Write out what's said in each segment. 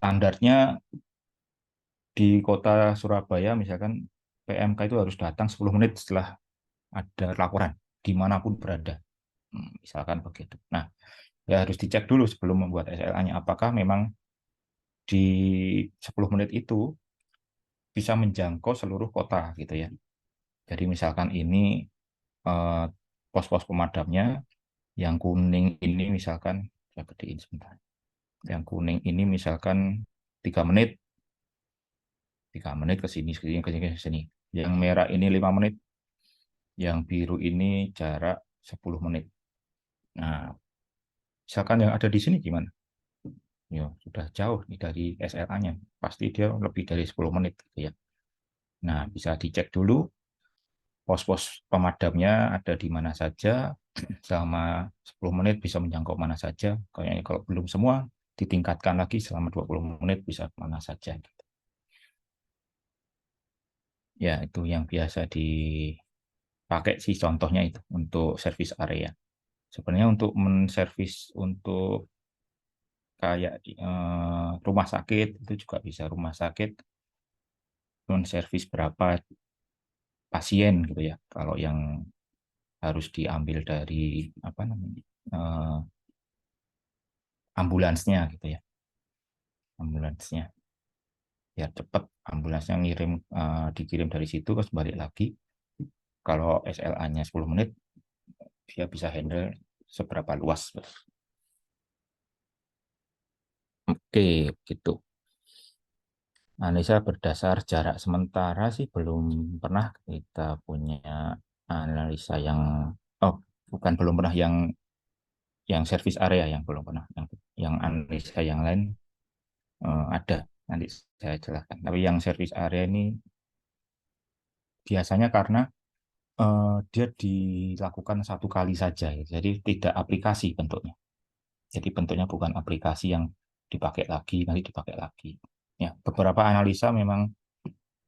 standarnya di kota Surabaya misalkan PMK itu harus datang 10 menit setelah ada laporan dimanapun berada. Misalkan begitu. Nah, ya harus dicek dulu sebelum membuat SLA-nya apakah memang di 10 menit itu bisa menjangkau seluruh kota gitu ya. Jadi misalkan ini eh, pos-pos pemadamnya, yang kuning ini misalkan, saya gedein sebentar. Yang kuning ini misalkan 3 menit, 3 menit ke sini, ke sini, ke sini, ke sini. Yang merah ini 5 menit, yang biru ini jarak 10 menit. Nah, misalkan yang ada di sini gimana? Ya, sudah jauh nih dari SLA-nya. Pasti dia lebih dari 10 menit gitu ya. Nah, bisa dicek dulu pos-pos pemadamnya ada di mana saja, selama 10 menit bisa menjangkau mana saja. Kayaknya kalau belum semua, ditingkatkan lagi selama 20 menit bisa mana saja. Ya, itu yang biasa dipakai sih contohnya itu untuk service area. Sebenarnya untuk menservis untuk kayak rumah sakit itu juga bisa, rumah sakit menservis berapa pasien gitu ya. Kalau yang harus diambil dari apa namanya ambulansnya gitu ya, ambulansnya biar cepat ambulansnya dikirim dari situ terus balik lagi. Kalau SLA-nya 10 menit dia bisa handle seberapa luas. Oke, gitu. Analisa berdasar jarak sementara sih belum pernah kita punya analisa yang, oh bukan belum pernah, yang service area yang belum pernah, yang analisa yang lain ada, nanti saya jelaskan. Tapi yang service area ini biasanya karena dia dilakukan satu kali saja, ya. Jadi tidak aplikasi bentuknya. Jadi bentuknya bukan aplikasi yang dipakai lagi, nanti dipakai lagi. Ya, beberapa analisa memang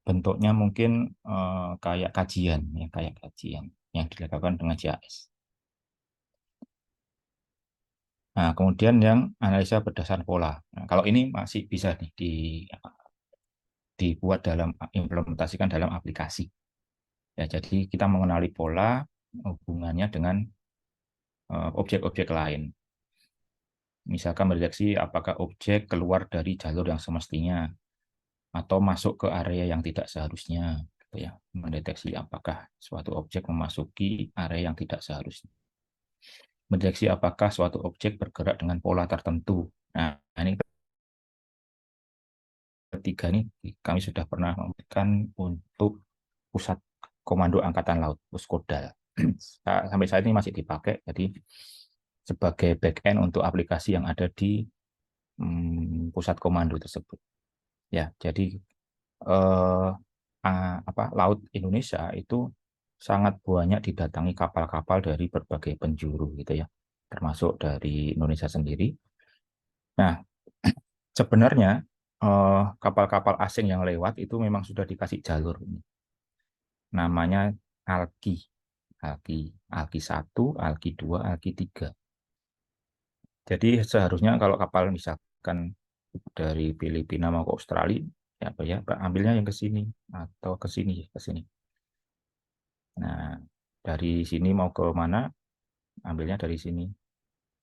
bentuknya mungkin kayak kajian, ya kayak kajian yang dilakukan dengan JAS. Nah, kemudian yang analisa berdasar pola. Nah, kalau ini masih bisa nih dibuat dalam implementasikan dalam aplikasi. Ya, jadi kita mengenali pola hubungannya dengan objek-objek lain. Misalkan mendeteksi apakah objek keluar dari jalur yang semestinya atau masuk ke area yang tidak seharusnya, gitu ya. Mendeteksi apakah suatu objek memasuki area yang tidak seharusnya. Mendeteksi apakah suatu objek bergerak dengan pola tertentu. Nah, ini ketiga ini kami sudah pernah memberikan untuk pusat komando angkatan laut, Puskodal. Sampai saat ini masih dipakai, jadi sebagai back-end untuk aplikasi yang ada di pusat komando tersebut. Ya, jadi eh, laut Indonesia itu sangat banyak didatangi kapal-kapal dari berbagai penjuru gitu ya, termasuk dari Indonesia sendiri. Nah, sebenarnya kapal-kapal asing yang lewat itu memang sudah dikasih jalur, namanya Alki, Alki, Alki 1, Alki 2, Alki 3. Jadi seharusnya kalau kapal misalkan dari Filipina mau ke Australia, ya apa ya, ambilnya yang ke sini atau ke sini, ke sini. Nah, dari sini mau ke mana, ambilnya dari sini.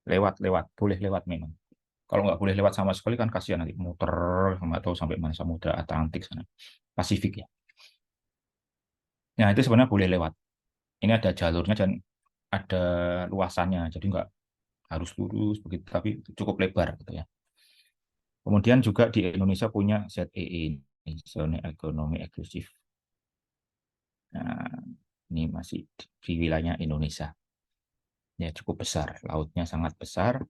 Lewat, boleh lewat memang. Kalau nggak boleh lewat sama sekali kan kasihan, nanti muter, nggak tahu sampai mana, Samudra Atlantik sana, Pasifik ya. Nah, itu sebenarnya boleh lewat. Ini ada jalurnya dan ada luasannya, jadi nggak harus lurus begitu, tapi cukup lebar gitu ya. Kemudian juga di Indonesia punya ZEE, Zona Ekonomi Eksklusif. Nah, ini masih di wilayah Indonesia. Ya, cukup besar, lautnya sangat besar.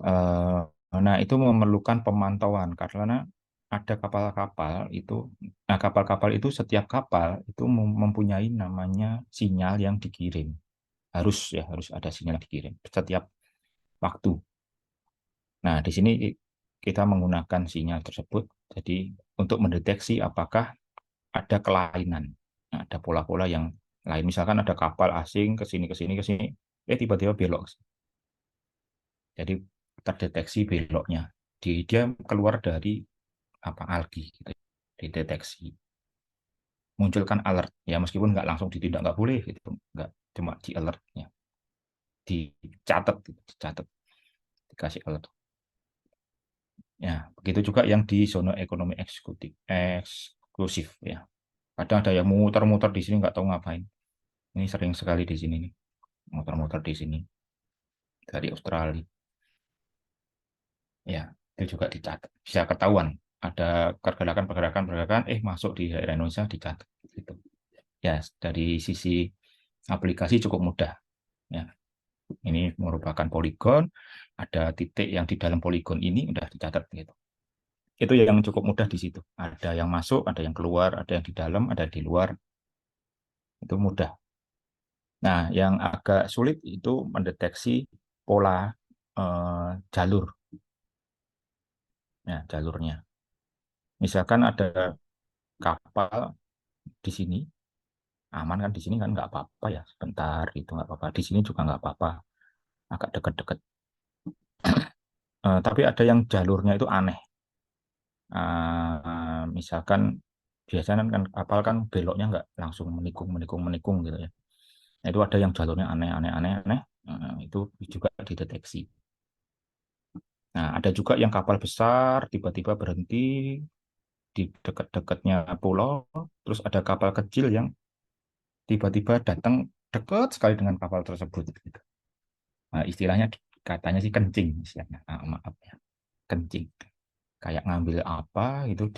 Eh, Nah, itu memerlukan pemantauan karena ada kapal-kapal itu, nah kapal-kapal itu setiap kapal itu mempunyai namanya sinyal yang dikirim. Harus ada sinyal yang dikirim setiap waktu. Nah, di sini kita menggunakan sinyal tersebut, jadi untuk mendeteksi apakah ada kelainan, nah, ada pola-pola yang lain. Misalkan ada kapal asing ke sini, ke sini, ke sini, tiba-tiba belok. Jadi terdeteksi beloknya. dia keluar dari apa algi gitu, dideteksi, munculkan alert ya, meskipun nggak langsung ditindak, nggak boleh gitu, nggak, cuma di alert ya, dicatat gitu, dicatat, dikasih alert ya. Begitu juga yang di zona ekonomi eksekutif eksklusif ya, kadang ada yang muter-muter di sini nggak tahu ngapain. Ini sering sekali di sini nih, muter-muter di sini dari Australia ya. Itu juga dicatat, bisa ketahuan ada pergerakan masuk di daerah Indonesia, dicatat gitu ya. Dari sisi aplikasi cukup mudah ya. Ini merupakan poligon, ada titik yang di dalam poligon ini udah dicatat gitu. Itu yang cukup mudah di situ. Ada yang masuk, ada yang keluar, ada yang di dalam, ada di luar. Itu mudah. Nah, yang agak sulit itu mendeteksi pola jalur. Ya, jalurnya. Misalkan ada kapal di sini, aman kan, di sini kan nggak apa-apa ya, sebentar itu nggak apa-apa. Di sini juga nggak apa-apa, agak deket-deket. Tapi ada yang jalurnya itu aneh. Misalkan biasanya kan kapal kan beloknya nggak langsung menikung menikung menikung gitu ya. Nah, itu ada yang jalurnya aneh-aneh aneh, itu juga dideteksi. Nah, ada juga yang kapal besar tiba-tiba berhenti di dekat-dekatnya pulau, terus ada kapal kecil yang tiba-tiba datang dekat sekali dengan kapal tersebut gitu. Nah, istilahnya katanya sih kencing istilahnya. Maaf ya, kencing. Kayak ngambil apa itu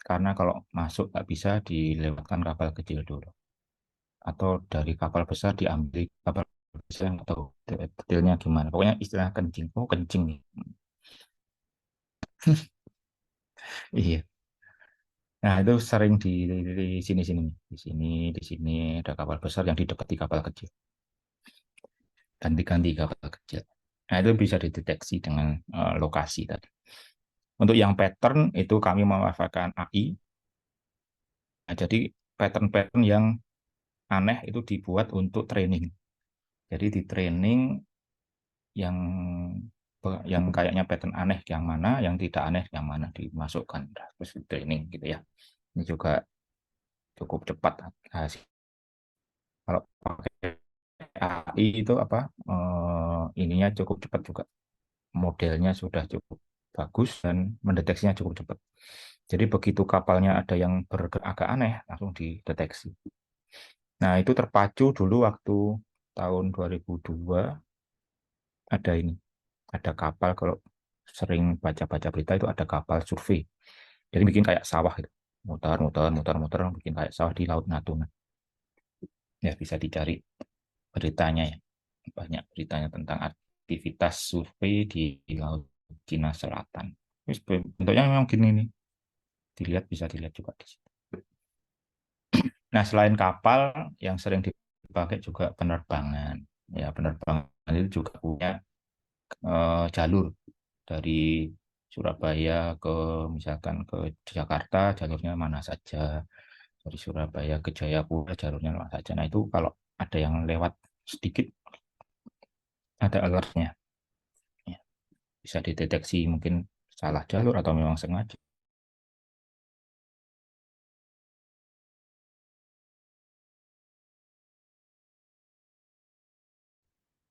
karena kalau masuk tak bisa dilewatkan kapal kecil dulu, atau dari kapal besar diambil kapal besar, yang tahu detailnya gimana, pokoknya istilah kencing, oh kencing nih. Iya, nah itu sering di sini di sini ada kapal besar yang didekati kapal kecil, ganti-ganti kapal kecil. Nah itu bisa dideteksi dengan lokasi tadi. Untuk yang pattern itu kami memanfaatkan AI. Nah, jadi pattern-pattern yang aneh itu dibuat untuk training. Jadi di training yang kayaknya pattern aneh yang mana, yang tidak aneh yang mana, dimasukkan terus di training gitu ya. Ini juga cukup cepat hasil. Kalau pakai AI itu apa, ininya cukup cepat juga, modelnya sudah cukup bagus dan mendeteksinya cukup cepat. Jadi begitu kapalnya ada yang bergerak agak aneh, langsung dideteksi. Nah, itu terpacu dulu waktu tahun 2002, ada ini, ada kapal, kalau sering baca-baca berita itu ada kapal survei. Jadi bikin kayak sawah itu, muter-muter, bikin kayak sawah di Laut Natuna. Ya, bisa dicari beritanya ya. Banyak beritanya tentang aktivitas survei di Laut Cina Selatan. Bentuknya memang gini nih. Dilihat, bisa dilihat juga di situ. Nah, selain kapal, yang sering dipakai juga penerbangan. Ya, penerbangan itu juga punya jalur dari Surabaya ke, misalkan ke Jakarta, jalurnya mana saja. Dari Surabaya ke Jayapura, jalurnya mana saja. Nah, itu kalau ada yang lewat sedikit, ada alertnya. Ya, bisa dideteksi mungkin salah jalur atau memang sengaja.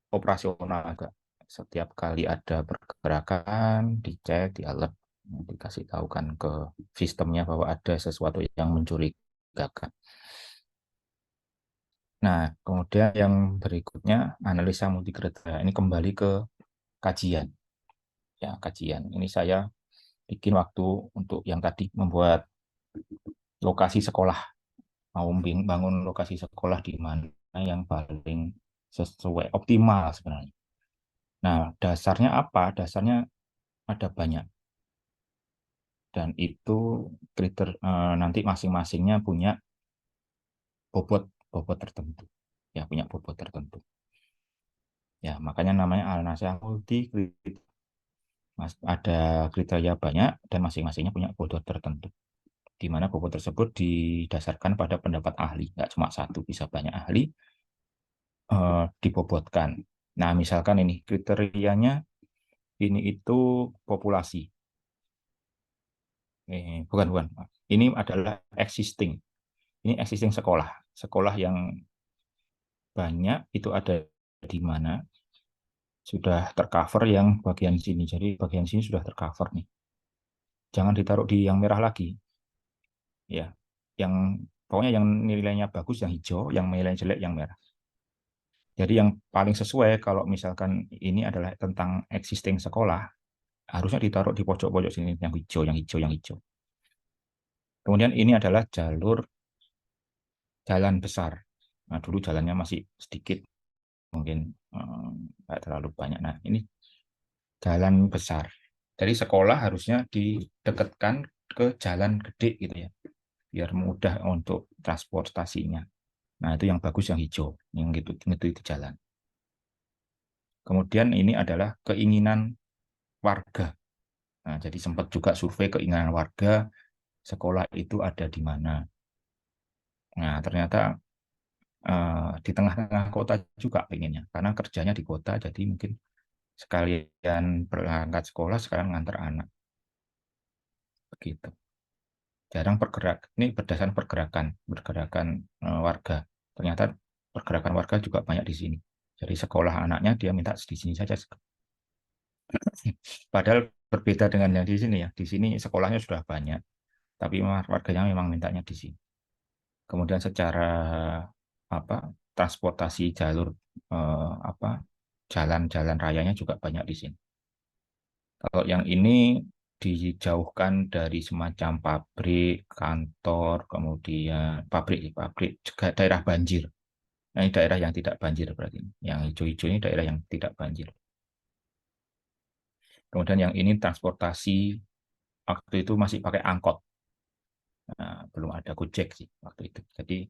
Operasional agak. Setiap kali ada pergerakan, dicek, di alert, dikasih tahukan ke sistemnya bahwa ada sesuatu yang mencurigakan. Nah, kemudian yang berikutnya analisa multikriteria. Ini kembali ke kajian. Ya, kajian. Ini saya bikin waktu untuk yang tadi membuat lokasi sekolah. Mau bangun lokasi sekolah di mana yang paling sesuai, optimal sebenarnya. Nah, dasarnya apa? Dasarnya ada banyak. Dan itu nanti masing-masingnya punya bobot bobot tertentu. Ya, punya bobot tertentu. Ya, makanya namanya Al-Nasya multi, ada kriteria banyak dan masing-masingnya punya bobot tertentu, di mana bobot tersebut didasarkan pada pendapat ahli, nggak cuma satu, bisa banyak ahli dibobotkan. Nah, misalkan ini kriterianya ini itu populasi. Bukan, bukan. Ini adalah existing. Ini existing sekolah. Sekolah yang banyak itu ada di mana sudah tercover yang bagian sini. Jadi bagian sini sudah tercover nih. Jangan ditaruh di yang merah lagi. Ya, yang pokoknya yang nilainya bagus yang hijau, yang nilainya jelek yang merah. Jadi yang paling sesuai kalau misalkan ini adalah tentang existing sekolah, harusnya ditaruh di pojok-pojok sini yang hijau, yang hijau, yang hijau. Kemudian ini adalah jalur jalan besar. Nah, dulu jalannya masih sedikit, mungkin nggak terlalu banyak. Nah, ini jalan besar. Jadi sekolah harusnya didekatkan ke jalan gede gitu ya, biar mudah untuk transportasinya. Nah, itu yang bagus yang hijau, yang itu jalan. Kemudian ini adalah keinginan warga. Nah, jadi sempat juga survei keinginan warga sekolah itu ada di mana. Nah, ternyata di tengah-tengah kota juga pengennya, karena kerjanya di kota, jadi mungkin sekalian berangkat sekolah, sekarang ngantar anak. Begitu. Jarang bergerak. Ini berdasarkan pergerakan warga. Ternyata pergerakan warga juga banyak di sini. Jadi sekolah anaknya dia minta di sini saja. Padahal berbeda dengan yang di sini ya. Di sini sekolahnya sudah banyak, tapi warganya memang mintanya di sini. Kemudian secara apa transportasi jalur apa jalan-jalan rayanya juga banyak di sini. Kalau yang ini dijauhkan dari semacam pabrik, kantor, kemudian pabrik juga daerah banjir. Nah, ini daerah yang tidak banjir berarti. Yang hijau-hijau ini daerah yang tidak banjir. Kemudian yang ini transportasi waktu itu masih pakai angkot. Nah, belum ada Gojek sih waktu itu. Jadi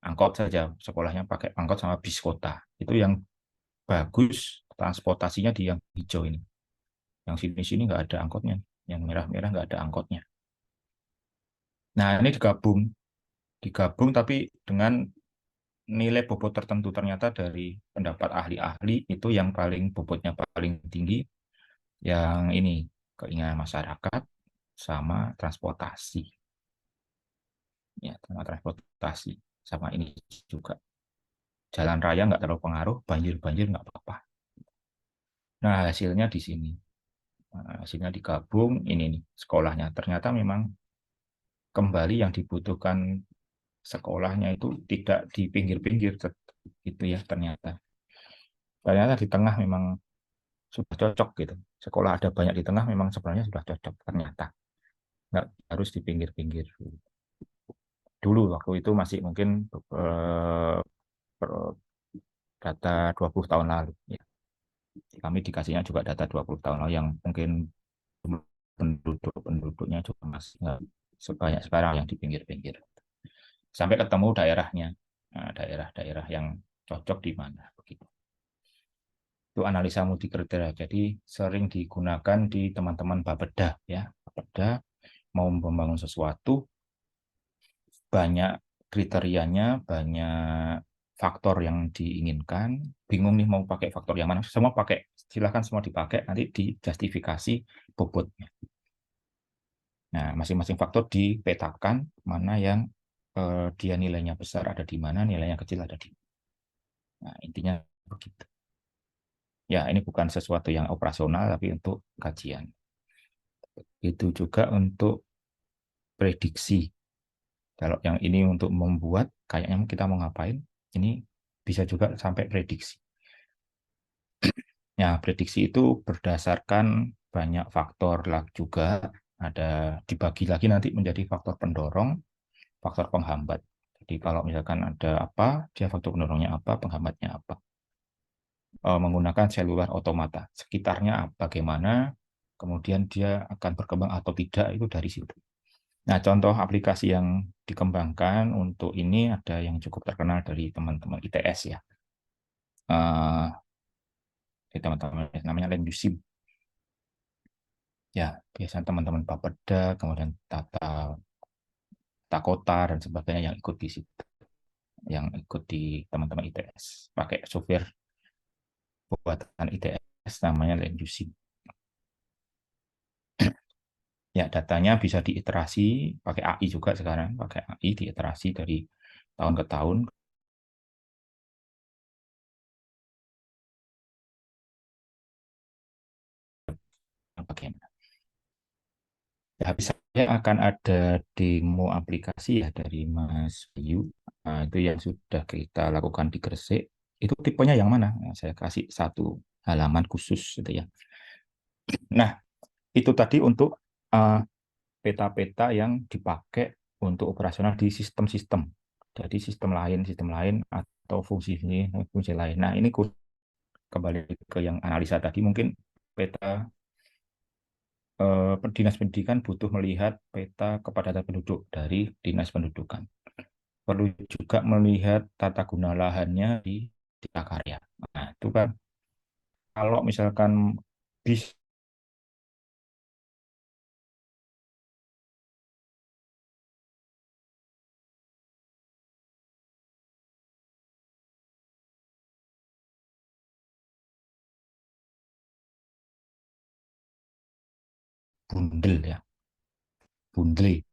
angkot saja, sekolahnya pakai angkot sama bis kota. Itu yang bagus transportasinya di yang hijau ini. Yang sini-sini nggak ada angkotnya. Yang merah-merah nggak ada angkotnya. Nah, ini digabung tapi dengan nilai bobot tertentu. Ternyata dari pendapat ahli-ahli itu yang paling bobotnya paling tinggi yang ini keinginan masyarakat sama transportasi. Ya, sama transportasi sama ini juga. Jalan raya nggak terlalu pengaruh, banjir-banjir nggak apa-apa. Nah, hasilnya di sini. Nah, hasilnya digabung, ini nih sekolahnya. Ternyata memang kembali yang dibutuhkan sekolahnya itu tidak di pinggir-pinggir gitu ya ternyata. Ternyata di tengah memang sudah cocok gitu. Sekolah ada banyak di tengah memang sebenarnya sudah cocok ternyata. Nggak harus di pinggir-pinggir. Dulu waktu itu masih mungkin eh, data 20 tahun lalu. Ya. Kami dikasihnya juga data 20 tahun lalu yang mungkin penduduknya juga masih nggak sebanyak sekarang yang di pinggir-pinggir. Sampai ketemu daerahnya, nah, daerah-daerah yang cocok di mana. Begitu. Itu analisa multikriteria. Jadi sering digunakan di teman-teman Bapeda ya. Bapeda mau membangun sesuatu banyak kriterianya, banyak faktor yang diinginkan, bingung nih mau pakai faktor yang mana, semua pakai, silahkan semua dipakai, nanti dijustifikasi bobotnya. Nah, masing-masing faktor dipetakan mana yang dia nilainya besar ada di mana, nilainya kecil ada di mana. Nah, intinya begitu. Ya, ini bukan sesuatu yang operasional, tapi untuk kajian. Itu juga untuk prediksi. Kalau yang ini untuk membuat, kayaknya kita mau ngapain, ini bisa juga sampai prediksi. Ya, prediksi itu berdasarkan banyak faktor lah juga. Ada dibagi lagi nanti menjadi faktor pendorong, faktor penghambat. Jadi kalau misalkan ada apa, dia faktor pendorongnya apa, penghambatnya apa. Menggunakan seluler otomata. Sekitarnya bagaimana, kemudian dia akan berkembang atau tidak, itu dari situ. Nah, contoh aplikasi yang dikembangkan untuk ini ada yang cukup terkenal dari teman-teman ITS ya. Uh, teman-teman namanya Lendusim. Ya, biasanya teman-teman Bapeda, kemudian tata kota dan sebagainya yang ikut di situ, yang ikut di teman-teman ITS. Pakai software buatan ITS namanya Lendusim. Ya, datanya bisa diiterasi pakai AI juga sekarang, pakai AI diiterasi dari tahun ke tahun. Bagaimana? Ya, habis saya akan ada demo aplikasi ya dari Mas Bayu. Nah, itu yang sudah kita lakukan di Gresik. Itu tipenya yang mana? Nah, saya kasih satu halaman khusus gitu ya. Nah, itu tadi untuk uh, peta-peta yang dipakai untuk operasional di sistem-sistem. Jadi sistem lain atau fungsi lain. Nah, ini kembali ke yang analisa tadi, mungkin peta Dinas Pendidikan butuh melihat peta kepadatan penduduk dari Dinas Pendudukan. Perlu juga melihat tata guna lahannya di Desa Karya. Nah, itu kan kalau misalkan bis bundel ya, bundle.